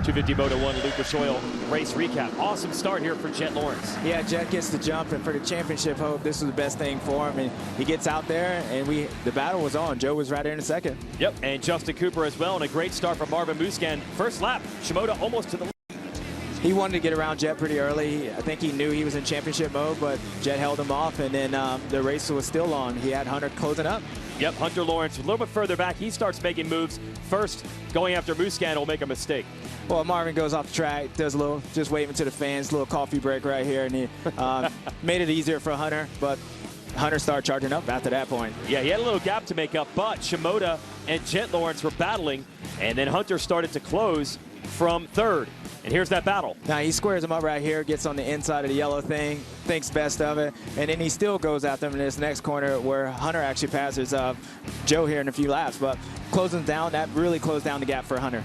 250 Moto 1 Lucas Oil race recap. Awesome start here for Jet Lawrence. Yeah, Jet gets the jump, and for the championship hope, this was the best thing for him. And he gets out there, and the battle was on. Joe was right there in a second. Yep, and Justin Cooper as well, and a great start from Marvin Musquin. First lap, Shimoda almost to the lead. He wanted to get around Jet pretty early. I think he knew he was in championship mode, but Jet held him off, and then the race was still on. He had Hunter closing up. Yep, Hunter Lawrence a little bit further back. He starts making moves. First, going after Musquin will make a mistake. Well, Marvin goes off the track, does a little, just waving to the fans, a little coffee break right here, and he made it easier for Hunter, but Hunter started charging up after that point. Yeah, he had a little gap to make up, but Shimoda and Jet Lawrence were battling, and then Hunter started to close from third. And here's that battle. Now he squares him up right here, gets on the inside of the yellow thing, thinks best of it, and then he still goes after him in this next corner where Hunter actually passes Joe here in a few laps, but closing down, that really closed down the gap for Hunter.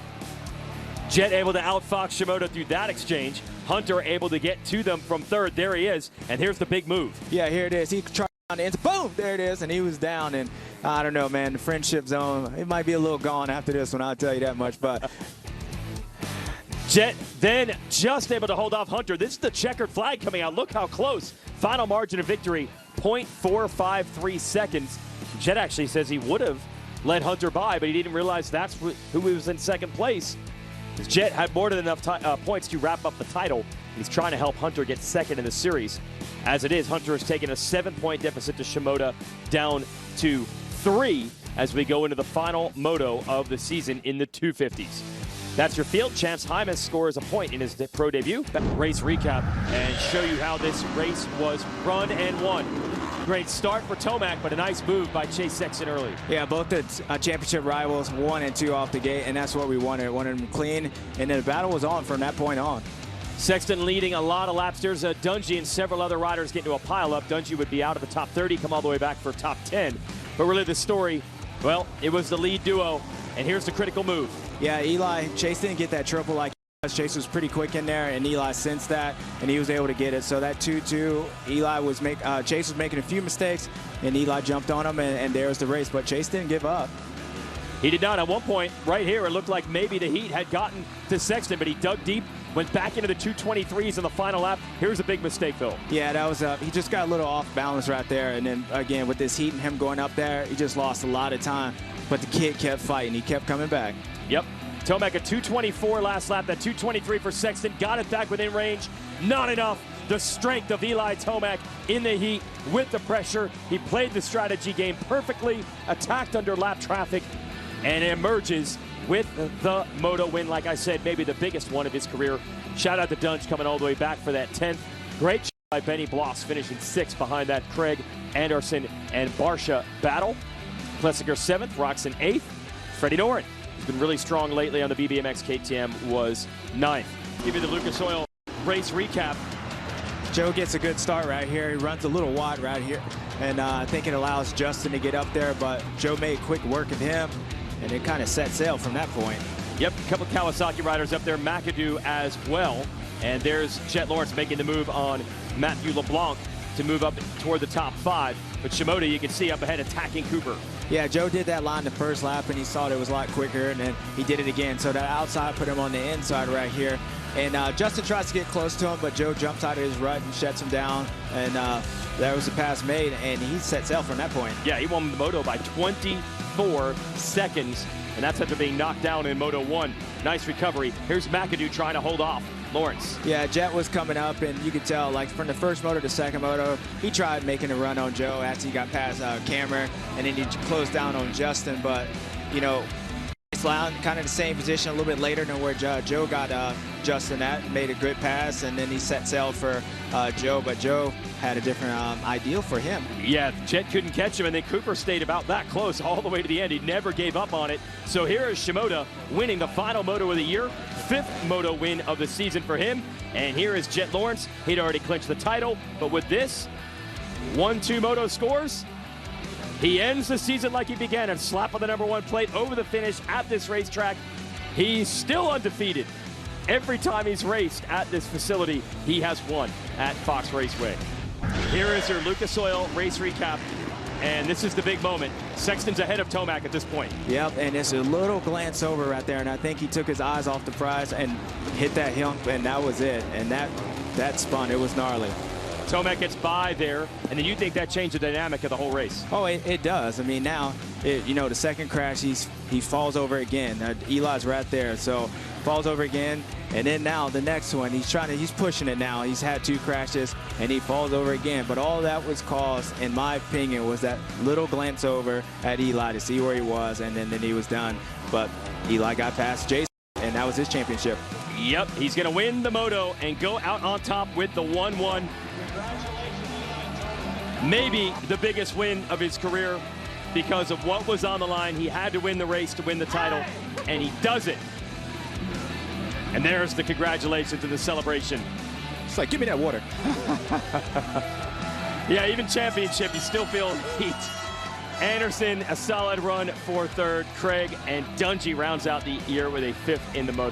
Jet able to outfox Shimoda through that exchange. Hunter able to get to them from third. There he is, and here's the big move. Yeah, here it is. He tried on the inside, boom, there it is, and he was down, and I don't know, man, the friendship zone, it might be a little gone after this one, I'll tell you that much, but Jet then just able to hold off Hunter. This is the checkered flag coming out. Look how close. Final margin of victory, 0.453 seconds. Jet actually says he would have let Hunter by, but he didn't realize that's who was in second place. Jet had more than enough points to wrap up the title. He's trying to help Hunter get second in the series. As it is, Hunter has taken a 7-point deficit to Shimoda down to 3 as we go into the final moto of the season in the 250s. That's your field. Chance Hymas scores a point in his pro debut. Race recap and show you how this race was run and won. Great start for Tomac, but a nice move by Chase Sexton early. Yeah, both the championship rivals, 1 and 2 off the gate, and that's what we wanted. Wanted them clean, and then the battle was on from that point on. Sexton leading a lot of laps. There's Dungey and several other riders get into a pileup. Dungey would be out of the top 30, come all the way back for top 10. But really the story, well, it was the lead duo, and here's the critical move. Yeah, Eli, Chase didn't get that triple like Chase was pretty quick in there, and Eli sensed that, and he was able to get it. So that 2-2, Chase was making a few mistakes, and Eli jumped on him, and there's the race. But Chase didn't give up. He did not. At one point, right here, it looked like maybe the heat had gotten to Sexton, but he dug deep, went back into the 223s in the final lap. Here's a big mistake, Phil. Yeah, that was he just got a little off balance right there, and then again with this heat and him going up there, he just lost a lot of time. But the kid kept fighting. He kept coming back. Yep. Tomac a 224 last lap. That 223 for Sexton. Got it back within range. Not enough. The strength of Eli Tomac in the heat with the pressure. He played the strategy game perfectly, attacked under lap traffic, and emerges with the moto win. Like I said, maybe the biggest one of his career. Shout out to Dunge coming all the way back for that 10th. Great job by Benny Bloss finishing 6th behind that Craig Anderson and Barsha battle. Plessinger 7th, Roxon 8th. Freddie Noren, who's been really strong lately on the BBMX KTM, was 9th. Give you the Lucas Oil race recap. Joe gets a good start right here. He runs a little wide right here, and I think it allows Justin to get up there, but Joe made quick work of him, and it kind of set sail from that point. Yep, a couple of Kawasaki riders up there, McAdoo as well. And there's Jet Lawrence making the move on Matthew LeBlanc to move up toward the top 5. But Shimoda, you can see up ahead attacking Cooper. Yeah, Joe did that line the first lap, and he saw it was a lot quicker, and then he did it again. So that outside put him on the inside right here. And Justin tries to get close to him, but Joe jumps out of his rut and shuts him down. And that was the pass made, and he set sail from that point. Yeah, he won the Moto by 24 seconds, and that's after being knocked down in Moto 1. Nice recovery. Here's McAdoo trying to hold off Lawrence. Yeah, Jet was coming up, and you could tell, like, from the first moto to second moto, he tried making a run on Joe after he got past Cameron, and then he closed down on Justin. But, you know, it's kind of the same position a little bit later than where Joe got Justin at. Made a good pass, and then he set sail for Joe, but Joe had a different ideal for him. Yeah, Jet couldn't catch him, and then Cooper stayed about that close all the way to the end. He never gave up on it. So here is Shimoda winning the final moto of the year, 5th moto win of the season for him. And here is Jet Lawrence. He'd already clinched the title, but with this 1-2 moto scores, he ends the season like he began, a slap on the #1 plate over the finish at this racetrack. He's still undefeated. Every time he's raced at this facility, he has won at Fox Raceway. Here is your Lucas Oil race recap. And this is the big moment. Sexton's ahead of Tomac at this point. Yep, and it's a little glance over right there, and I think he took his eyes off the prize and hit that hump, and that was it. And that spun. It was gnarly. Tomac gets by there, and then you think that changed the dynamic of the whole race? Oh, it does. I mean, now, you know, the second crash, he falls over again. Eli's right there, so falls over again. And then now the next one, he's pushing it now. He's had 2 crashes, and he falls over again. But all that was caused, in my opinion, was that little glance over at Eli to see where he was, and then he was done. But Eli got past Jason, and that was his championship. Yep, he's going to win the Moto and go out on top with the 1-1. Maybe the biggest win of his career because of what was on the line. He had to win the race to win the title, and he does it. And there's the congratulations and the celebration. It's like, give me that water. Yeah, even championship, you still feel heat. Anderson, a solid run for third. Craig and Dungey rounds out the year with a 5th in the Moto.